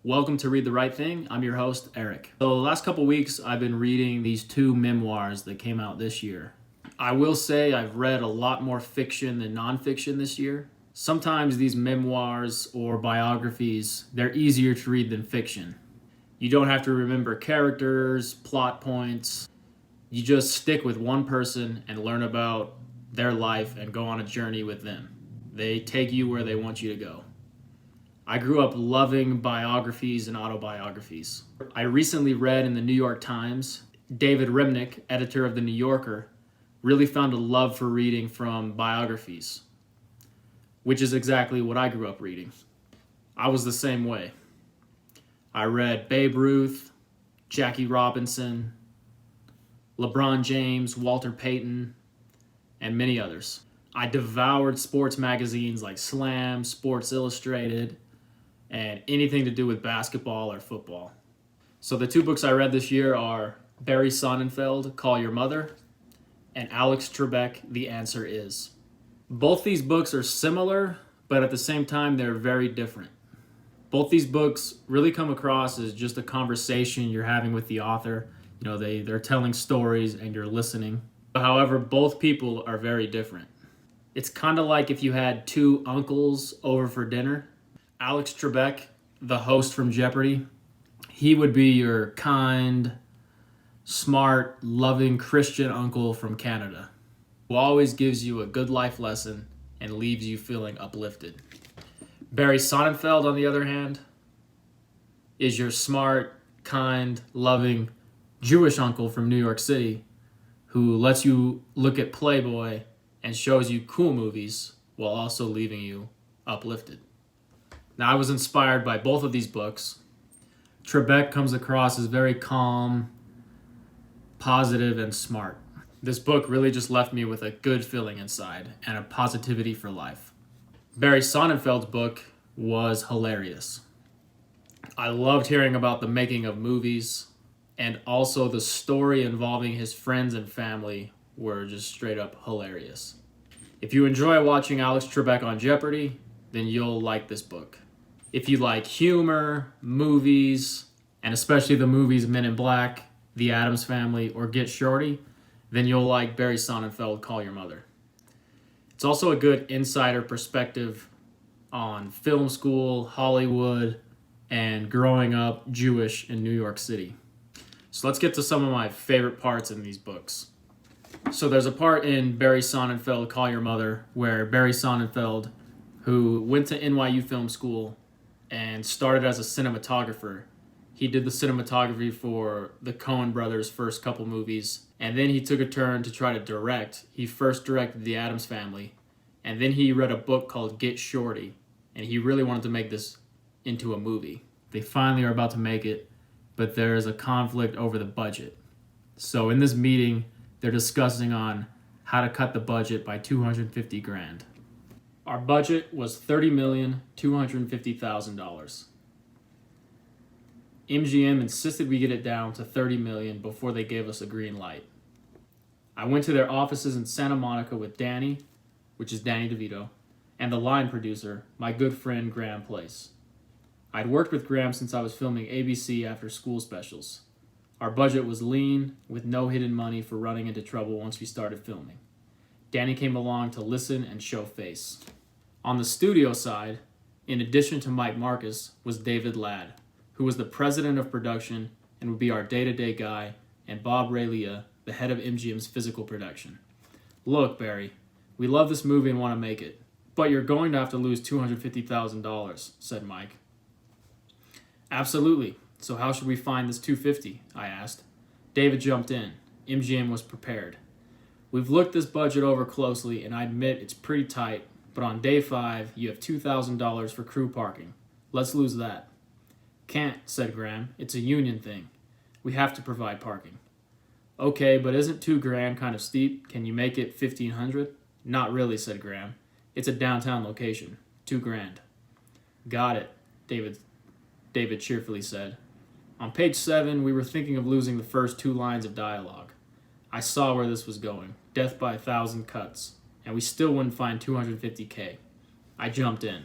Welcome to Read the Right Thing. I'm your host, Eric. So the last couple weeks, I've been reading these two memoirs that came out this year. I will say I've read a lot more fiction than nonfiction this year. Sometimes these memoirs or biographies, they're easier to read than fiction. You don't have to remember characters, plot points. You just stick with one person and learn about their life and go on a journey with them. They take you where they want you to go. I grew up loving biographies and autobiographies. I recently read in the New York Times, David Remnick, editor of The New Yorker, really found a love for reading from biographies, which is exactly what I grew up reading. I was the same way. I read Babe Ruth, Jackie Robinson, LeBron James, Walter Payton, and many others. I devoured sports magazines like Slam, Sports Illustrated, and anything to do with basketball or football. So the two books I read this year are Barry Sonnenfeld, Call Your Mother, and Alex Trebek, The Answer Is. Both these books are similar, but at the same time, they're very different. Both these books really come across as just a conversation you're having with the author. You know, they're telling stories and you're listening. However, both people are very different. It's kind of like if you had two uncles over for dinner. Alex Trebek, the host from Jeopardy, he would be your kind, smart, loving Christian uncle from Canada who always gives you a good life lesson and leaves you feeling uplifted. Barry Sonnenfeld, on the other hand, is your smart, kind, loving Jewish uncle from New York City who lets you look at Playboy and shows you cool movies while also leaving you uplifted. Now, I was inspired by both of these books. Trebek comes across as very calm, positive, and smart. This book really just left me with a good feeling inside and a positivity for life. Barry Sonnenfeld's book was hilarious. I loved hearing about the making of movies, and also the story involving his friends and family were just straight up hilarious. If you enjoy watching Alex Trebek on Jeopardy, then you'll like this book. If you like humor, movies, and especially the movies Men in Black, The Addams Family, or Get Shorty, then you'll like Barry Sonnenfeld, Call Your Mother. It's also a good insider perspective on film school, Hollywood, and growing up Jewish in New York City. So let's get to some of my favorite parts in these books. So there's a part in Barry Sonnenfeld, Call Your Mother, where Barry Sonnenfeld, who went to NYU Film School and started as a cinematographer. He did the cinematography for the Coen brothers' first couple movies, and then he took a turn to try to direct. He first directed The Addams Family, and then he read a book called Get Shorty, and he really wanted to make this into a movie. They finally are about to make it, but there is a conflict over the budget. So in this meeting, they're discussing on how to cut the budget by $250,000. Our budget was $30,250,000. MGM insisted we get it down to $30 million before they gave us a green light. I went to their offices in Santa Monica with Danny, which is Danny DeVito, and the line producer, my good friend Graham Place. I'd worked with Graham since I was filming ABC after school specials. Our budget was lean, with no hidden money for running into trouble once we started filming. Danny came along to listen and show face. On the studio side, in addition to Mike Marcus, was David Ladd, who was the president of production and would be our day-to-day guy, and Bob Raylia, the head of MGM's physical production. Look, Barry, we love this movie and want to make it, but you're going to have to lose $250,000, said Mike. Absolutely. So how should we find this $250,000? I asked. David jumped in. MGM was prepared. We've looked this budget over closely, and I admit it's pretty tight, but on day 5, you have $2,000 for crew parking. Let's lose that. Can't, said Graham. It's a union thing. We have to provide parking. Okay, but isn't $2,000 kind of steep? Can you make it $1,500? Not really, said Graham. It's a downtown location. $2,000. Got it, David cheerfully said. On page 7, we were thinking of losing the first 2 lines of dialogue. I saw where this was going. Death by 1,000 cuts. And we still wouldn't find $250,000. I jumped in.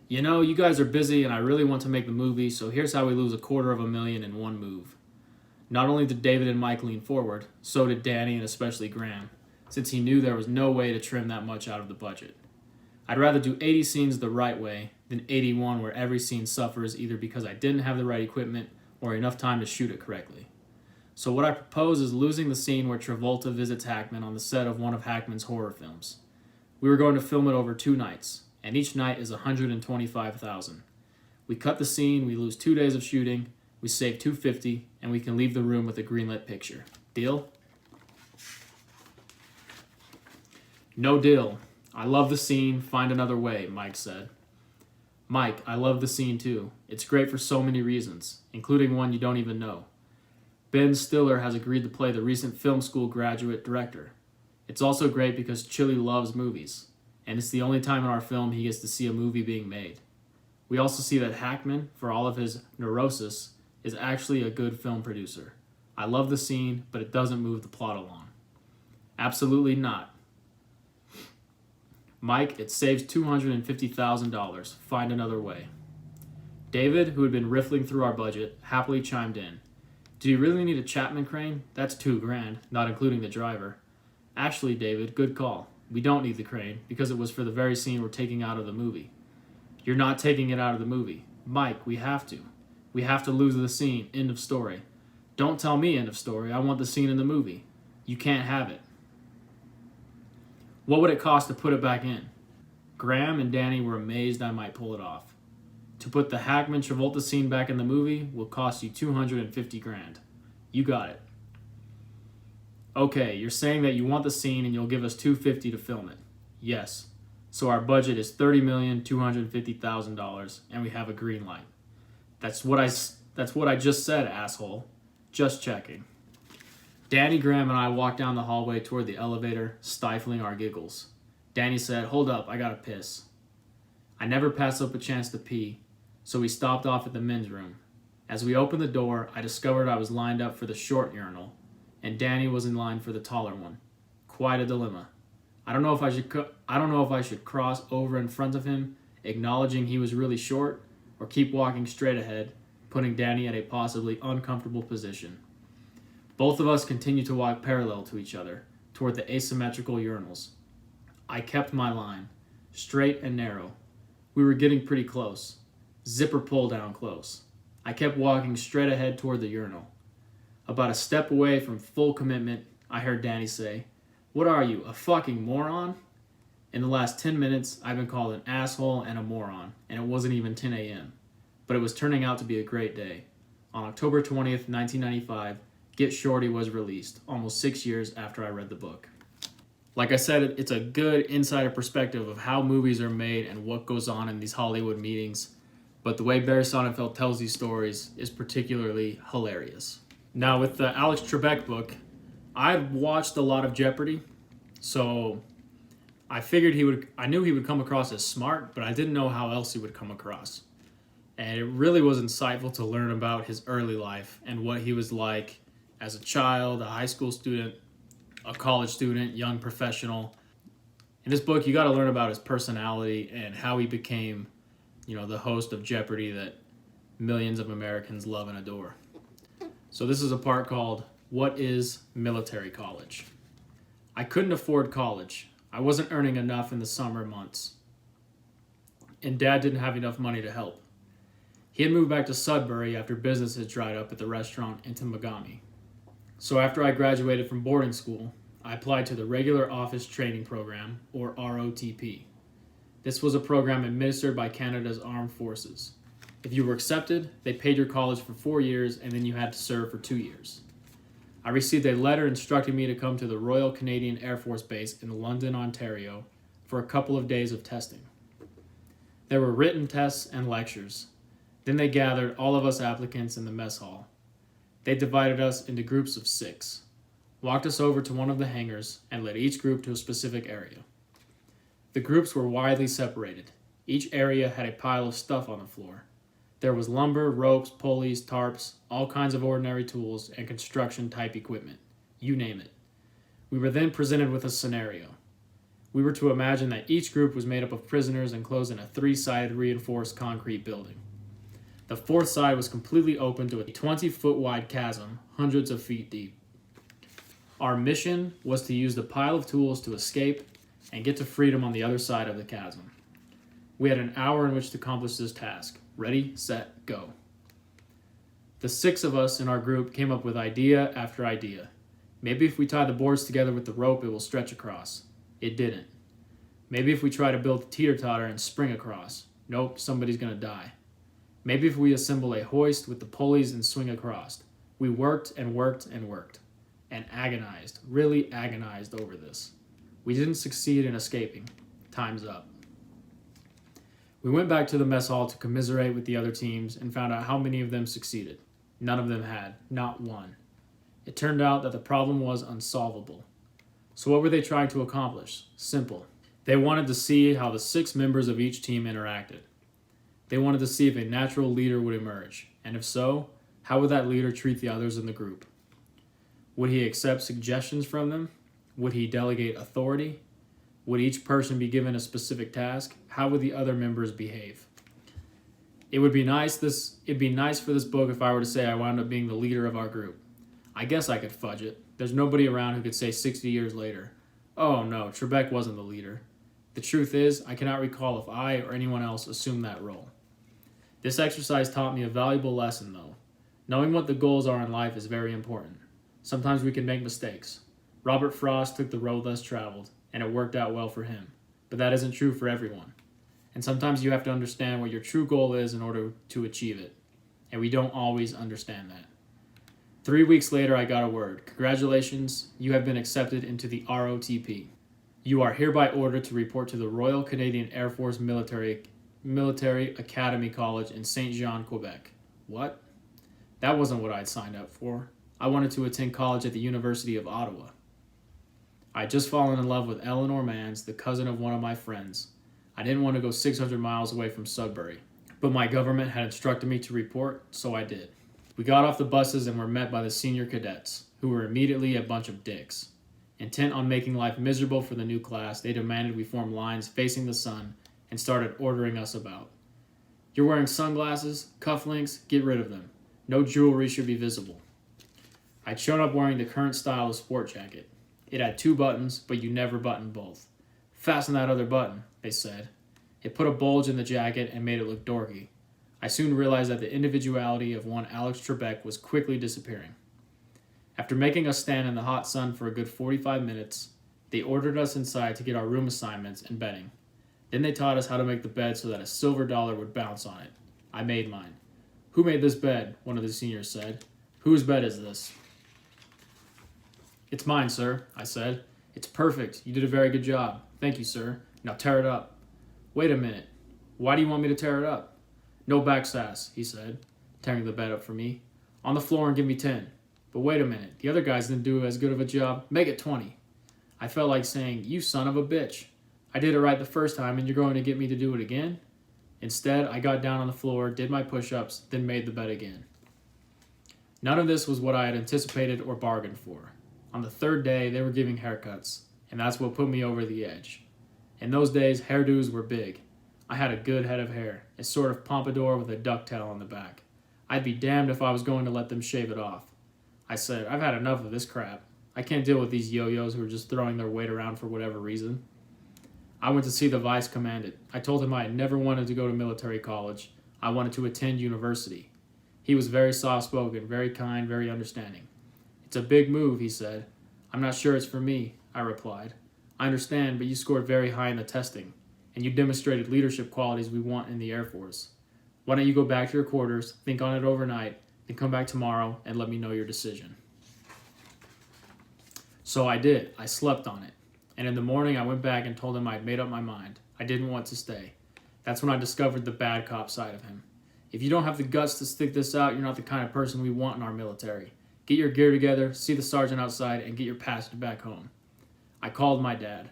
You know, you guys are busy and I really want to make the movie, so here's how we lose $250,000 in one move. Not only did David and Mike lean forward, so did Danny and especially Graham, since he knew there was no way to trim that much out of the budget. I'd rather do 80 scenes the right way than 81 where every scene suffers either because I didn't have the right equipment or enough time to shoot it correctly. So what I propose is losing the scene where Travolta visits Hackman on the set of one of Hackman's horror films. We were going to film it over 2 nights, and each night is $125,000. We cut the scene, we lose 2 days of shooting, we save $250, and we can leave the room with a greenlit picture. Deal? No deal. I love the scene, find another way, Mike said. Mike, I love the scene too. It's great for so many reasons, including one you don't even know. Ben Stiller has agreed to play the recent film school graduate director. It's also great because Chili loves movies, and it's the only time in our film he gets to see a movie being made. We also see that Hackman, for all of his neurosis, is actually a good film producer. I love the scene, but it doesn't move the plot along. Absolutely not. Mike, it saves $250,000. Find another way. David, who had been riffling through our budget, happily chimed in. Do you really need a Chapman crane? That's $2,000, not including the driver. Actually, David, good call. We don't need the crane because it was for the very scene we're taking out of the movie. You're not taking it out of the movie. Mike, we have to. We have to lose the scene. End of story. Don't tell me end of story. I want the scene in the movie. You can't have it. What would it cost to put it back in? Graham and Danny were amazed I might pull it off. To put the Hackman Travolta scene back in the movie will cost you $250,000. You got it. Okay, you're saying that you want the scene and you'll give us $250,000 to film it. Yes. So our budget is $30,250,000 and we have a green light. That's what I just said, asshole. Just checking. Danny, Graham, and I walked down the hallway toward the elevator, stifling our giggles. Danny said, "Hold up, I gotta piss." I never pass up a chance to pee, so we stopped off at the men's room. As we opened the door, I discovered I was lined up for the short urinal, and Danny was in line for the taller one. Quite a dilemma. I don't know if I should cross over in front of him, acknowledging he was really short, or keep walking straight ahead, putting Danny at a possibly uncomfortable position. Both of us continued to walk parallel to each other, toward the asymmetrical urinals. I kept my line, straight and narrow. We were getting pretty close. Zipper pull down close. I kept walking straight ahead toward the urinal. About a step away from full commitment, I heard Danny say, "What are you, a fucking moron?" In the last 10 minutes, I've been called an asshole and a moron, and it wasn't even 10 a.m. But it was turning out to be a great day. On October 20th, 1995, Get Shorty was released, almost 6 years after I read the book. Like I said, it's a good insider perspective of how movies are made and what goes on in these Hollywood meetings, but the way Barry Sonnenfeld tells these stories is particularly hilarious. Now, with the Alex Trebek book, I've watched a lot of Jeopardy, so I knew he would come across as smart, but I didn't know how else he would come across. And it really was insightful to learn about his early life and what he was like as a child, a high school student, a college student, young professional. In this book, you got to learn about his personality and how he became, the host of Jeopardy that millions of Americans love and adore. So this is a part called, What is Military College? I couldn't afford college. I wasn't earning enough in the summer months. And Dad didn't have enough money to help. He had moved back to Sudbury after business had dried up at the restaurant in Temagami. So after I graduated from boarding school, I applied to the Regular Office Training Program, or ROTP. This was a program administered by Canada's Armed Forces. If you were accepted, they paid your college for 4 years and then you had to serve for 2 years. I received a letter instructing me to come to the Royal Canadian Air Force Base in London, Ontario, for a couple of days of testing. There were written tests and lectures. Then they gathered all of us applicants in the mess hall. They divided us into groups of 6, walked us over to one of the hangars, and led each group to a specific area. The groups were widely separated. Each area had a pile of stuff on the floor. There was lumber, ropes, pulleys, tarps, all kinds of ordinary tools, and construction-type equipment. You name it. We were then presented with a scenario. We were to imagine that each group was made up of prisoners enclosed in a 3-sided reinforced concrete building. The fourth side was completely open to a 20-foot wide chasm, hundreds of feet deep. Our mission was to use the pile of tools to escape and get to freedom on the other side of the chasm. We had an hour in which to accomplish this task. Ready, set, go. The 6 of us in our group came up with idea after idea. Maybe if we tie the boards together with the rope, it will stretch across. It didn't. Maybe if we try to build a teeter-totter and spring across. Nope, somebody's gonna die. Maybe if we assemble a hoist with the pulleys and swing across. We worked and worked and worked. And agonized, really agonized over this. We didn't succeed in escaping. Time's up. We went back to the mess hall to commiserate with the other teams and found out how many of them succeeded. None of them had, not one. It turned out that the problem was unsolvable. So what were they trying to accomplish? Simple. They wanted to see how the 6 members of each team interacted. They wanted to see if a natural leader would emerge, and if so, how would that leader treat the others in the group? Would he accept suggestions from them? Would he delegate authority? Would each person be given a specific task? How would the other members behave? It'd be nice for this book if I were to say I wound up being the leader of our group. I guess I could fudge it. There's nobody around who could say 60 years later, oh no, Trebek wasn't the leader. The truth is, I cannot recall if I or anyone else assumed that role. This exercise taught me a valuable lesson though. Knowing what the goals are in life is very important. Sometimes we can make mistakes. Robert Frost took the road less traveled, and it worked out well for him. But that isn't true for everyone. And sometimes you have to understand what your true goal is in order to achieve it. And we don't always understand that. 3 weeks later, I got a word. Congratulations, you have been accepted into the ROTP. You are hereby ordered to report to the Royal Canadian Air Force Military Academy College in Saint Jean, Quebec. What? That wasn't what I had signed up for. I wanted to attend college at the University of Ottawa. I had just fallen in love with Eleanor Mans, the cousin of one of my friends. I didn't want to go 600 miles away from Sudbury, but my government had instructed me to report, so I did. We got off the buses and were met by the senior cadets, who were immediately a bunch of dicks. Intent on making life miserable for the new class, they demanded we form lines facing the sun and started ordering us about. You're wearing sunglasses, cufflinks, get rid of them. No jewelry should be visible. I'd shown up wearing the current style of sport jacket. It had 2 buttons, but you never buttoned both. Fasten that other button, they said. It put a bulge in the jacket and made it look dorky. I soon realized that the individuality of one Alex Trebek was quickly disappearing. After making us stand in the hot sun for a good 45 minutes, they ordered us inside to get our room assignments and bedding. Then they taught us how to make the bed so that a silver dollar would bounce on it. I made mine. Who made this bed? One of the seniors said. Whose bed is this? It's mine, sir, I said. It's perfect. You did a very good job. Thank you, sir. Now tear it up. Wait a minute. Why do you want me to tear it up? No back sass, he said, tearing the bed up for me. On the floor and give me 10. But wait a minute. The other guys didn't do as good of a job. Make it 20. I felt like saying, you son of a bitch. I did it right the first time and you're going to get me to do it again? Instead, I got down on the floor, did my push-ups, then made the bed again. None of this was what I had anticipated or bargained for. On the 3rd day, they were giving haircuts, and that's what put me over the edge. In those days, hairdos were big. I had a good head of hair, a sort of pompadour with a ducktail on the back. I'd be damned if I was going to let them shave it off. I said, I've had enough of this crap. I can't deal with these yo-yos who are just throwing their weight around for whatever reason. I went to see the vice commandant. I told him I had never wanted to go to military college. I wanted to attend university. He was very soft-spoken, very kind, very understanding. It's a big move, he said. I'm not sure it's for me, I replied. I understand, but you scored very high in the testing, and you demonstrated leadership qualities we want in the Air Force. Why don't you go back to your quarters, think on it overnight, then come back tomorrow and let me know your decision. So I did. I slept on it. And in the morning, I went back and told him I had made up my mind. I didn't want to stay. That's when I discovered the bad cop side of him. If you don't have the guts to stick this out, you're not the kind of person we want in our military. Get your gear together, see the sergeant outside, and get your passage back home. I called my dad.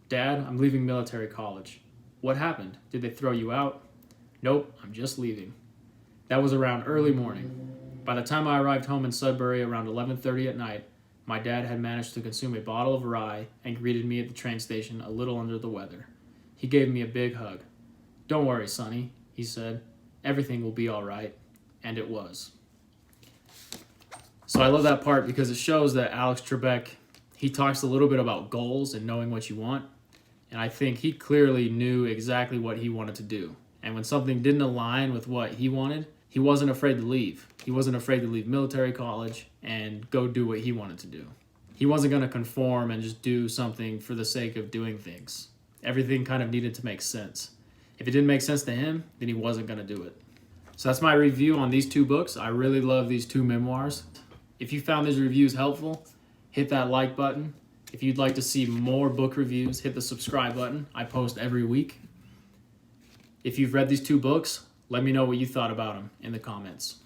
Dad, I'm leaving military college. What happened? Did they throw you out? Nope, I'm just leaving. That was around early morning. By the time I arrived home in Sudbury around 11:30 at night, My dad had managed to consume a bottle of rye and greeted me at the train station a little under the weather. He gave me a big hug. "Don't worry, Sonny," he said. "Everything will be all right." And it was. So I love that part because it shows that Alex Trebek, he talks a little bit about goals and knowing what you want. And I think he clearly knew exactly what he wanted to do. And when something didn't align with what he wanted, he wasn't afraid to leave. He wasn't afraid to leave military college and go do what he wanted to do. He wasn't going to conform and just do something for the sake of doing things. Everything kind of needed to make sense. If it didn't make sense to him, then he wasn't going to do it. So that's my review on these two books. I really love these two memoirs. If you found these reviews helpful, hit that like button. If you'd like to see more book reviews, hit the subscribe button. I post every week. If you've read these two books, let me know what you thought about them in the comments.